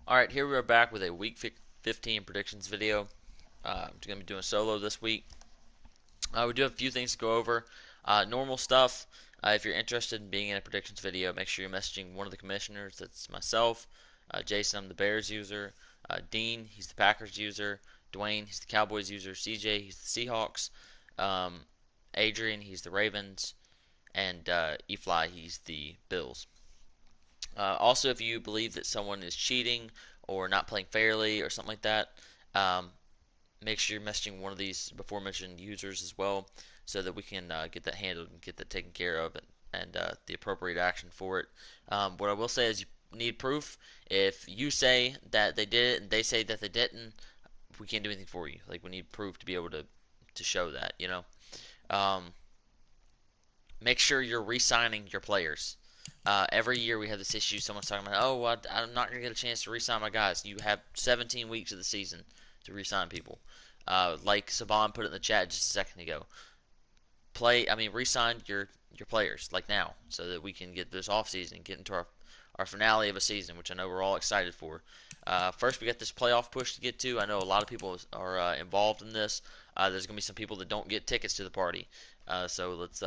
Alright, here we are back with a week 15 predictions video. I'm going to be doing solo this week. We do have a few things to go over. Normal stuff. If you're interested in being in a predictions video, make sure you're messaging one of the commissioners. That's myself. Jason, I'm the Bears user. Dean, he's the Packers user. Dwayne, he's the Cowboys user. CJ, he's the Seahawks. Um, Adrian, he's the Ravens. And Efly, he's the Bills. Also, if you believe that someone is cheating or not playing fairly or something like that, um, make sure you're messaging one of these before mentioned users as well, so that we can get that handled and get that taken care of and the appropriate action for it. What I will say is you need proof. If you say that they did it and they say that they didn't, we can't do anything for you. Like, we need proof to be able to show that. Um, Make sure you're re-signing your players. Every year we have this issue. Someone's talking about, oh, I'm not going to get a chance to re-sign my guys. You have 17 weeks of the season to re-sign people. Like Saban put it in the chat just a second ago. Re-sign your players like now, so that we can get this off season and get into our finale of a season, which I know we're all excited for. First, we got this playoff push to get to. I know a lot of people are involved in this. There's going to be some people that don't get tickets to the party. So let's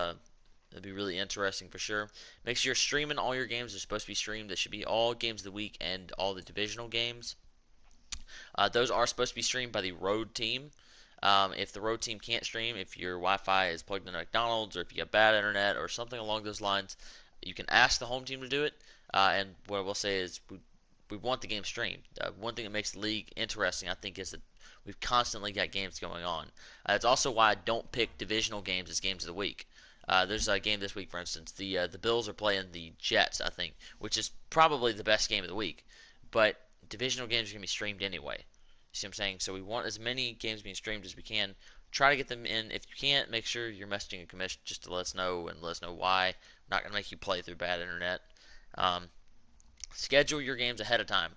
It'll be really interesting for sure. Make sure you're streaming all your games. They're supposed to be streamed. That should be all games of the week and all the divisional games. Those are supposed to be streamed by the road team. If the road team can't stream, if your Wi-Fi is plugged into McDonald's, or if you have bad internet or something along those lines, you can ask the home team to do it. And what I will say is we want the game streamed. One thing that makes the league interesting, I think, is that we've constantly got games going on. It's also why I don't pick divisional games as games of the week. There's a game this week, for instance. The Bills are playing the Jets, I think, which is probably the best game of the week. But divisional games are going to be streamed anyway. You see what I'm saying? So we want as many games being streamed as we can. Try to get them in. If you can't, make sure you're messaging a commission just to let us know and let us know why. I'm not going to make you play through bad internet. Um, Schedule your games ahead of time.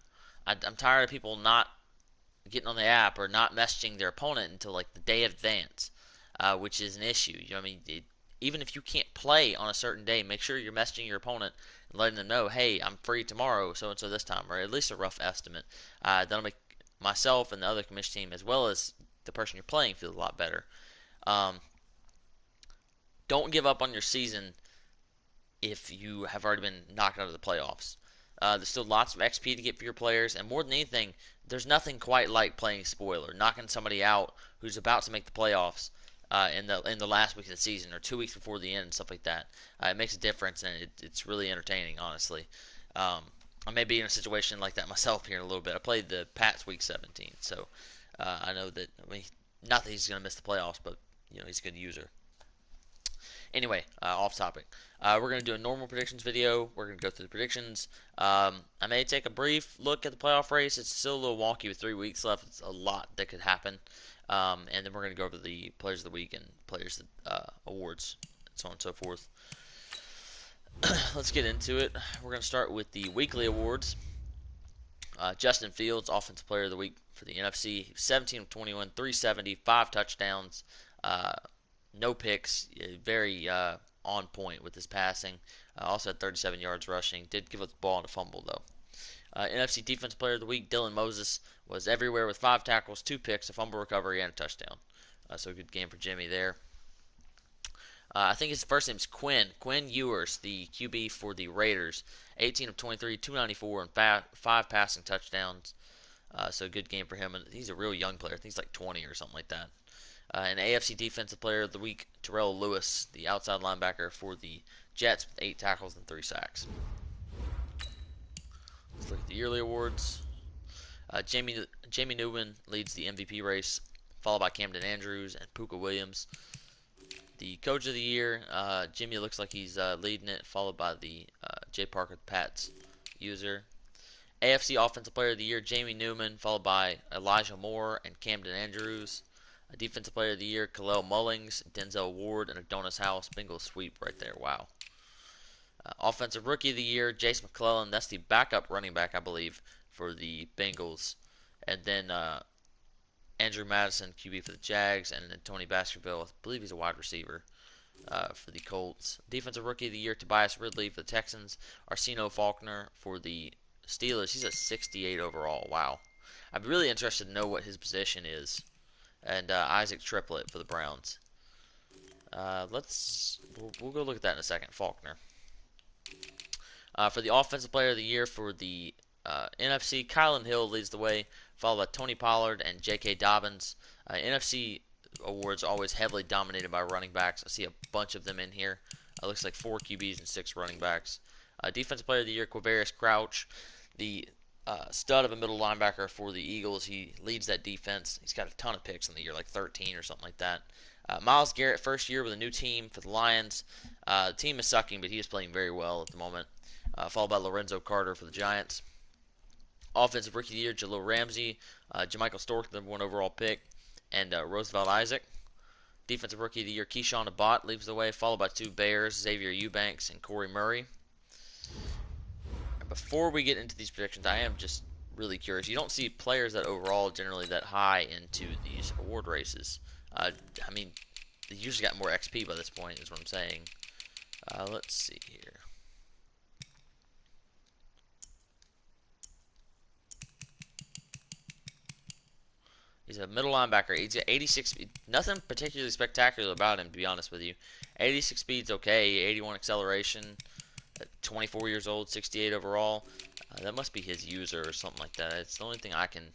I'm tired of people not getting on the app or not messaging their opponent until like the day of advance, which is an issue. Even if you can't play on a certain day, make sure you're messaging your opponent and letting them know, hey, I'm free tomorrow, so and so this time, or at least a rough estimate. That'll make myself and the other commission team, as well as the person you're playing, feel a lot better. Um, don't give up on your season if you have already been knocked out of the playoffs. There's still lots of XP to get for your players, and more than anything, there's nothing quite like playing spoiler, knocking somebody out who's about to make the playoffs in the last week of the season or 2 weeks before the end and stuff like that. It makes a difference, and it's really entertaining, honestly. I may be in a situation like that myself here in a little bit. I played the Pats week 17, so I know that. Not that he's going to miss the playoffs, but he's a good user. Anyway, off topic. We're going to do a normal predictions video. We're going to go through the predictions. I may take a brief look at the playoff race. It's still a little wonky with 3 weeks left. It's a lot that could happen. And then we're going to go over the players of the week and players awards, and so on and so forth. Let's get into it. We're going to start with the weekly awards. Justin Fields, Offensive Player of the Week for the NFC, 17 of 21, 370, 5 touchdowns. No picks, very on point with his passing. Also had 37 yards rushing. Did give up the ball and a fumble, though. NFC Defensive Player of the Week, Dylan Moses, was everywhere with 5 tackles, 2 picks, a fumble recovery, and a touchdown. So a good game for Jimmy there. I think his first name is Quinn. Quinn Ewers, the QB for the Raiders. 18 of 23, 294, and 5 passing touchdowns. So a good game for him. And he's a real young player. I think he's like 20 or something like that. And AFC Defensive Player of the Week, Terrell Lewis, the outside linebacker for the Jets, with 8 tackles and 3 sacks. Let's look at the yearly awards. Jamie Newman leads the MVP race, followed by Camden Andrews and Puka Williams. The Coach of the Year, Jimmy looks like he's leading it, followed by the Jay Parker Pats user. AFC Offensive Player of the Year, Jamie Newman, followed by Elijah Moore and Camden Andrews. Defensive Player of the Year, Khalil Mullings, Denzel Ward, and Adonis House. Bengals sweep right there. Wow. Offensive Rookie of the Year, Jace McClellan. That's the backup running back, I believe, for the Bengals. And then Andrew Madison, QB for the Jags. And then Tony Baskerville, I believe he's a wide receiver for the Colts. Defensive Rookie of the Year, Tobias Ridley for the Texans. Arsenio Faulkner for the Steelers, he's a 68 overall. Wow. I'm really interested to know what his position is. And Isaac Triplett for the Browns. We'll go look at that in a second. Faulkner. For the Offensive Player of the Year for the NFC, Kylan Hill leads the way, followed by Tony Pollard and J.K. Dobbins. NFC awards are always heavily dominated by running backs. I see a bunch of them in here. Looks like 4 QBs and 6 running backs. Defensive Player of the Year, Quavaris Crouch, the stud of a middle linebacker for the Eagles. He leads that defense. He's got a ton of picks in the year, like 13 or something like that. Myles Garrett, first year with a new team for the Lions. The team is sucking, but he is playing very well at the moment. Followed by Lorenzo Carter for the Giants. Offensive Rookie of the Year, Jalil Ramsey, Jermichael Stork, the #1 overall pick, and Roosevelt Isaac. Defensive Rookie of the Year, Keyshawn Abbott leads the way, followed by 2 Bears, Xavier Eubanks and Corey Murray. Before we get into these predictions, I am just really curious. You don't see players that overall generally that high into these award races. I mean, they usually got more XP by this point, is what I'm saying. Let's see here. He's a middle linebacker. He's got 86 speed. Nothing particularly spectacular about him, to be honest with you. 86 speed's okay. 81 acceleration. 24 years old, 68 overall. That must be his user or something like that. It's the only thing I can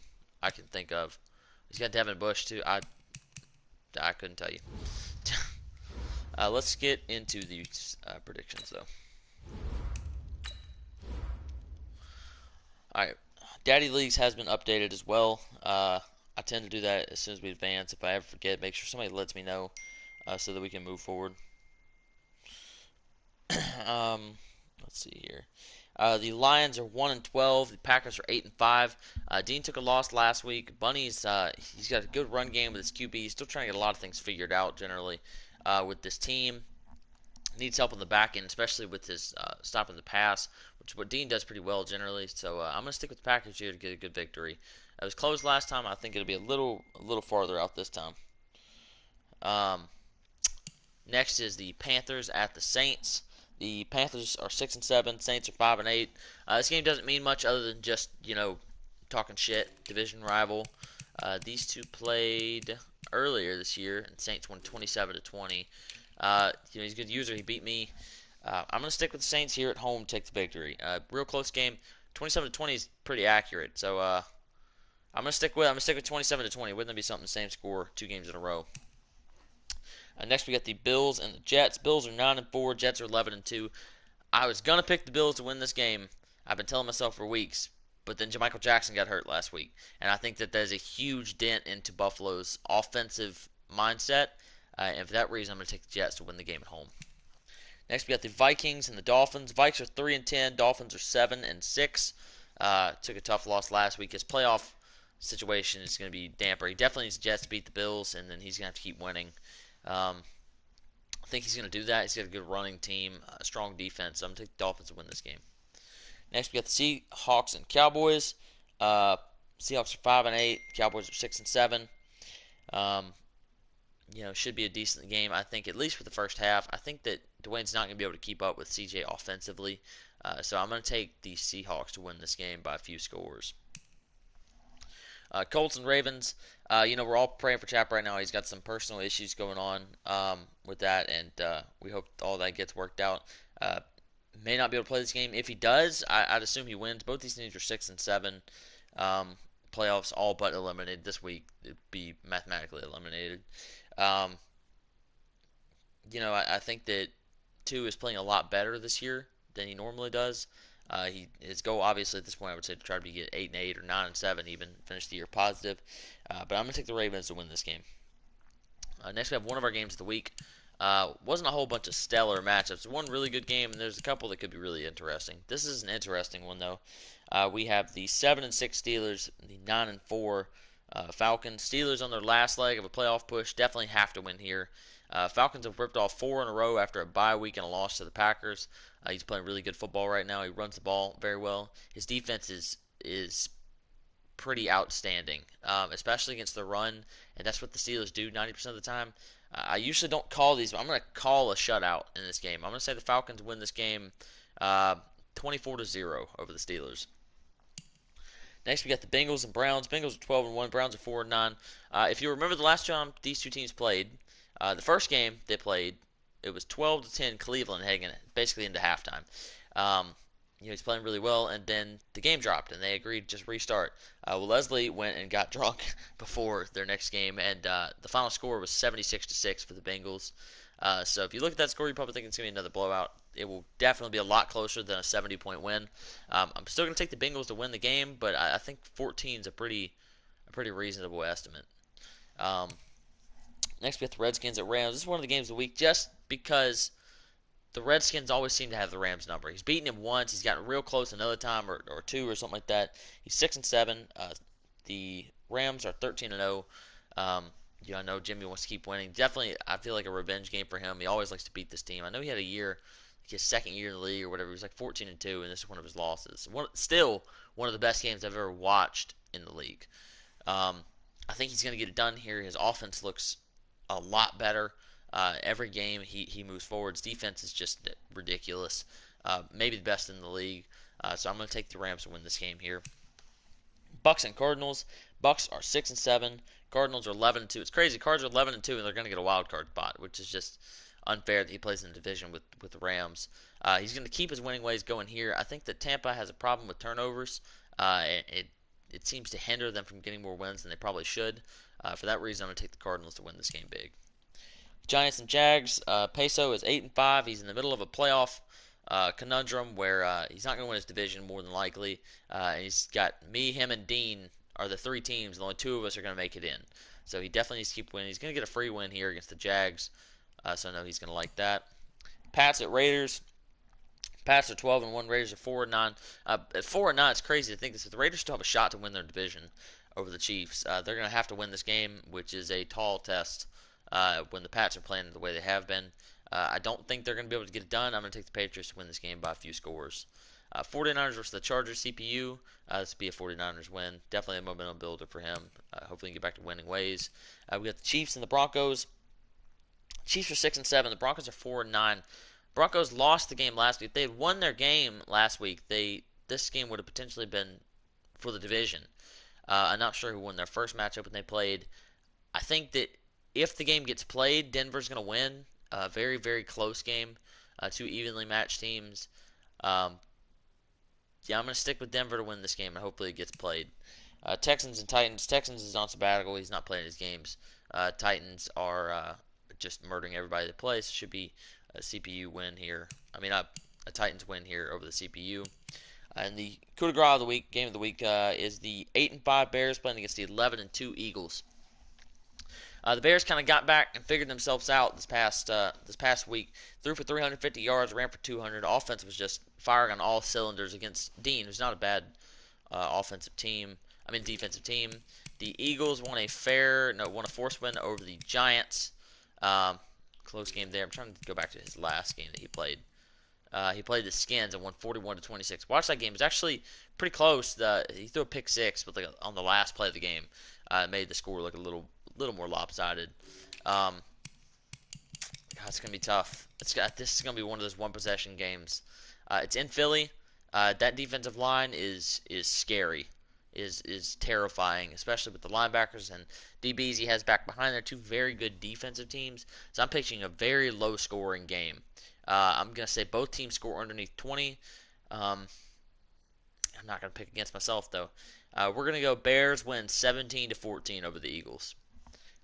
think of. He's got Devin Bush too. I couldn't tell you. Let's get into the predictions though. All right, Daddy Leagues has been updated as well. I tend to do that as soon as we advance. If I ever forget, make sure somebody lets me know so that we can move forward. Let's see here. The Lions are 1-12. The Packers are 8-5. Dean took a loss last week. Bunny's he's got a good run game with his QB. He's still trying to get a lot of things figured out generally with this team. Needs help on the back end, especially with his stopping the pass, which is what Dean does pretty well generally. So I'm gonna stick with the Packers here to get a good victory. It was close last time. I think it'll be a little farther out this time. Next is the Panthers at the Saints. The Panthers are 6-7. Saints are 5-8. This game doesn't mean much other than just talking shit. Division rival. These two played earlier this year, and Saints won 27-20. He's a good user. He beat me. I'm gonna stick with the Saints here at home. Take the victory. Real close game. 27-20 is pretty accurate. So I'm gonna stick with 27-20. Wouldn't it be something? Same score, 2 games in a row. Next we got the Bills and the Jets. Bills are 9-4. Jets are 11-2. I was gonna pick the Bills to win this game. I've been telling myself for weeks, but then Jermichael Jackson got hurt last week, and I think that there's a huge dent into Buffalo's offensive mindset. And for that reason, I'm gonna take the Jets to win the game at home. Next we got the Vikings and the Dolphins. Vikes are 3-10. Dolphins are 7-6. Took a tough loss last week. His playoff situation is going to be damper. He definitely needs the Jets to beat the Bills, and then he's going to have to keep winning. I think he's going to do that. He's got a good running team, a strong defense. So I'm going to take the Dolphins to win this game. Next, we got the Seahawks and Cowboys. Seahawks are 5-8. Cowboys are 6-7. Should be a decent game. I think at least for the first half. I think that Dwayne's not going to be able to keep up with CJ offensively. So I'm going to take the Seahawks to win this game by a few scores. Colts and Ravens. We're all praying for Chap right now. He's got some personal issues going on with that, and we hope all that gets worked out. May not be able to play this game. If he does, I'd assume he wins. Both these teams are 6-7. Playoffs all but eliminated this week. It'd be mathematically eliminated. I think that 2 is playing a lot better this year than he normally does. His goal, obviously, at this point, I would say to try to get 8-8 or 9-7, even finish the year positive. But I'm going to take the Ravens to win this game. Next, we have one of our games of the week. Wasn't a whole bunch of stellar matchups. One really good game, and there's a couple that could be really interesting. This is an interesting one, though. We have the 7-6 Steelers, the 9-4 Falcons. Steelers on their last leg of a playoff push. Definitely have to win here. Falcons have ripped off 4 in a row after a bye week and a loss to the Packers. He's playing really good football right now. He runs the ball very well. His defense is pretty outstanding, especially against the run, and that's what the Steelers do 90% of the time. I usually don't call these, but I'm going to call a shutout in this game. I'm going to say the Falcons win this game 24-0 over the Steelers. Next, we got the Bengals and Browns. Bengals are 12-1. Browns are 4-9. If you remember the last time these two teams played, the first game they played, it was 12-10 Cleveland heading basically into halftime. Um, he's playing really well, and then the game dropped, and they agreed to just restart. Well, Leslie went and got drunk before their next game, and the final score was 76-6 for the Bengals. So if you look at that score, you probably think it's going to be another blowout. It will definitely be a lot closer than a 70-point win. I'm still going to take the Bengals to win the game, but I think 14 is a pretty reasonable estimate. Um, Next, we have the Redskins at Rams. This is one of the games of the week just because the Redskins always seem to have the Rams number. He's beaten him once. He's gotten real close another time or two or something like that. He's 6-7. The Rams are 13-0. I know Jimmy wants to keep winning. Definitely, I feel like a revenge game for him. He always likes to beat this team. I know he had a year, his second year in the league or whatever. He was like 14-2, and this is one of his losses. Still one of the best games I've ever watched in the league. Um, I think he's going to get it done here. His offense looks a lot better. Every game he moves forward. His defense is just ridiculous. Maybe the best in the league. So I'm going to take the Rams to win this game here. Bucks and Cardinals. Bucks are 6-7. Cardinals are 11-2. It's crazy. Cards are 11-2, and they're going to get a wild card spot, which is just unfair that he plays in the division with the Rams. He's going to keep his winning ways going here. I think that Tampa has a problem with turnovers. It seems to hinder them from getting more wins than they probably should. For that reason, I'm going to take the Cardinals to win this game big. Giants and Jags. Peso is 8-5. He's in the middle of a playoff conundrum where he's not going to win his division more than likely. He's got me, him, and Dean are the three teams, and only two of us are going to make it in. So he definitely needs to keep winning. He's going to get a free win here against the Jags, so I know he's going to like that. Pats at Raiders. Pats are 12-1. Raiders are 4-9. At 4-9, it's crazy to think this. If the Raiders still have a shot to win their division over the Chiefs, they're going to have to win this game, which is a tall test when the Pats are playing the way they have been. I don't think they're going to be able to get it done. I'm going to take the Patriots to win this game by a few scores. 49ers versus the Chargers CPU. This will be a 49ers win. Definitely a momentum builder for him. Hopefully, he can get back to winning ways. We got the Chiefs and the Broncos. Chiefs are 6-7. The Broncos are 4-9. Broncos lost the game last week. If they had won their game last week, this game would have potentially been for the division. I'm not sure who won their first matchup when they played. I think that if the game gets played, Denver's going to win. A very, very close game. Two evenly matched teams. Um, yeah, I'm going to stick with Denver to win this game, and hopefully it gets played. Texans and Titans. Texans is on sabbatical. He's not playing his games. Titans are just murdering everybody that plays. It should be a CPU win here. A Titans win here over the CPU. And the coup de grace of the week, game of the week, is the 8-5 Bears playing against the 11-2 Eagles. The Bears kind of got back and figured themselves out this past week. Threw for 350 yards, ran for 200. Offense was just firing on all cylinders against Dean, who's not a bad defensive team. The Eagles won a forced win over the Giants. Close game there. I'm trying to go back to his last game that he played. He played the Skins and won 41-26. Watch that game. It was actually pretty close. He threw a pick six, but on the last play of the game, made the score look a little more lopsided. It's gonna be tough. This is gonna be one of those one possession games. It's in Philly. That defensive line is scary, is terrifying, especially with the linebackers and DBs he has back behind there. Two very good defensive teams. So I'm picturing a very low scoring game. I'm gonna say both teams score underneath 20. I'm not gonna pick against myself though. We're gonna go Bears win 17-14 over the Eagles.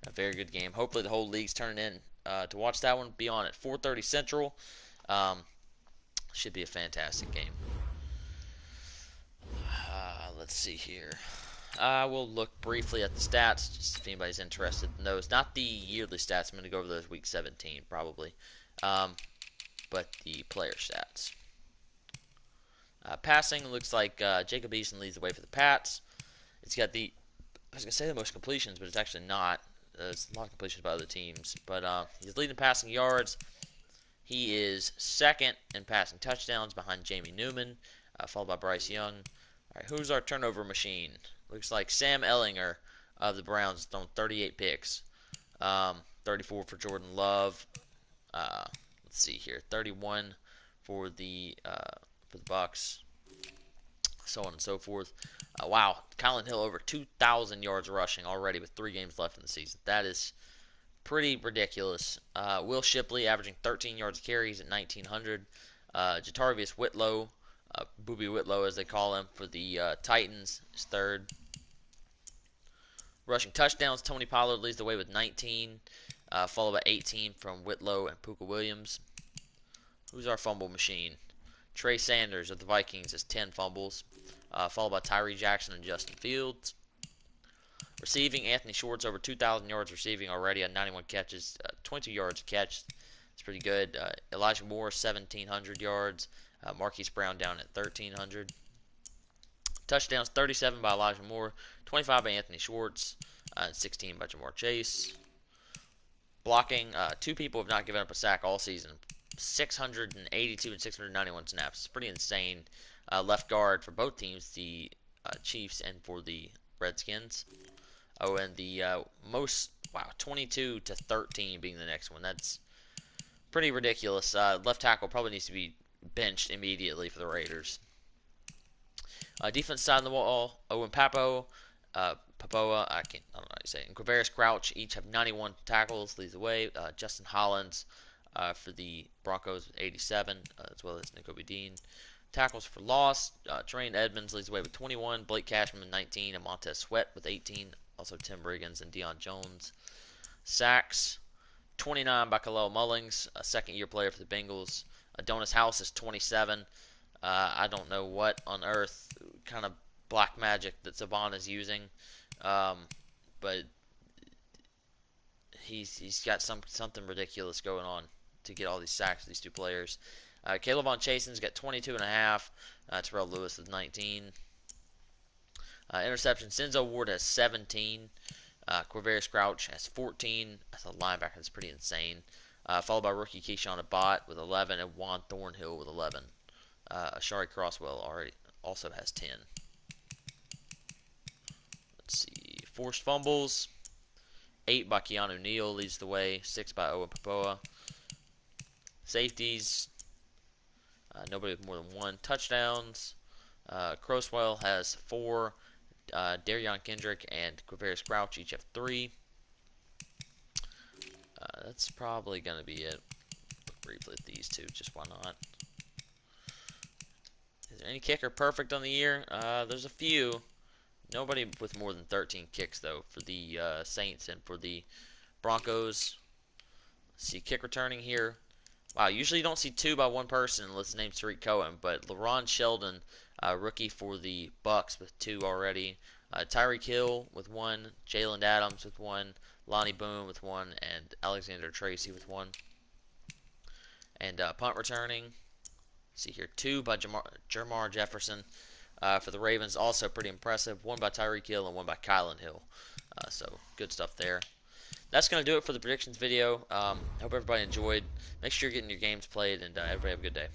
A very good game. Hopefully the whole league's turning in to watch that one. Be on at 4:30 Central. Should be a fantastic game. Let's see here. We'll look briefly at the stats, just if anybody's interested in those. Not the yearly stats. I'm going to go over those week 17 probably, but the player stats. Passing looks like Jacob Eason leads the way for the Pats. It's got I was going to say the most completions, but it's actually not. There's a lot of completions by other teams. But he's leading passing yards. He is second in passing touchdowns behind Jamie Newman, followed by Bryce Young. All right, who's our turnover machine? Looks like Sam Ehlinger of the Browns thrown 38 picks. 34 for Jordan Love. Let's see here. 31 for the Bucks. So on and so forth. Wow, Kylan Hill over 2,000 yards rushing already with 3 games left in the season. That is pretty ridiculous. Will Shipley averaging 13 yards carries at 1,900. Jatarvius Whitlow, Booby Whitlow as they call him for the Titans, is third. Rushing touchdowns, Tony Pollard leads the way with 19, followed by 18 from Whitlow and Puka Williams. Who's our fumble machine? Trey Sanders of the Vikings has 10 fumbles, followed by Tyree Jackson and Justin Fields. Receiving, Anthony Schwartz over 2,000 yards receiving already on 91 catches, 22 yards a catch. It's pretty good. Elijah Moore, 1,700 yards. Marquise Brown down at 1,300. Touchdowns, 37 by Elijah Moore, 25 by Anthony Schwartz, and 16 by Jamar Chase. Blocking, 2 people have not given up a sack all season. 682 and 691 snaps. It's pretty insane. Left guard for both teams, the Chiefs and for the Redskins. Oh, and the most, 22 to 13 being the next one. That's pretty ridiculous. Left tackle probably needs to be benched immediately for the Raiders. Defense side of the ball, Owen Papoa, I don't know how you say it, and Quavaris Crouch each have 91 tackles, leads the way. Justin Hollins for the Broncos with 87, as well as Nico Dean. Tackles for loss, Tremaine Edmonds leads the way with 21, Blake Cashman with 19, and Montez Sweat with 18, also Tim Riggins and Deion Jones. Sacks, 29 by Khalil Mullings, a second-year player for the Bengals. Adonis House is 27. I don't know what on earth kind of black magic that Saban is using, but he's got something ridiculous going on to get all these sacks with these 2 players. Caleb Von Chasen's got 22.5. Terrell Lewis with 19. Interception, Senzo Ward has 17. Quavaris Crouch has 14. That's a linebacker. That's pretty insane. Followed by rookie Keyshawn Abbott with 11 and Juan Thornhill with 11. Ashari Crosswell also has 10. Let's see. Forced fumbles. 8 by Keanu Neal leads the way. 6 by Owen Papoa. Safeties. Nobody with more than 1. Touchdowns. Crosswell has 4. Darion Kendrick and Quavaris Crouch each have 3. That's probably going to be it. Look briefly at these 2, just why not? Is there any kicker perfect on the year? There's a few. Nobody with more than 13 kicks, though, for the Saints and for the Broncos. Let's see, kick returning here. Wow, usually you don't see 2 by one person unless the name's Tariq Cohen, but LaRon Sheldon, rookie for the Bucks with 2 already. Tyreek Hill with 1, Jalen Adams with 1, Lonnie Boone with 1, and Alexander Tracy with 1. And punt returning. See here, 2 by Jermar Jefferson for the Ravens, also pretty impressive. 1 by Tyreek Hill and 1 by Kylan Hill. So good stuff there. That's going to do it for the predictions video. Hope everybody enjoyed. Make sure you're getting your games played, and everybody have a good day.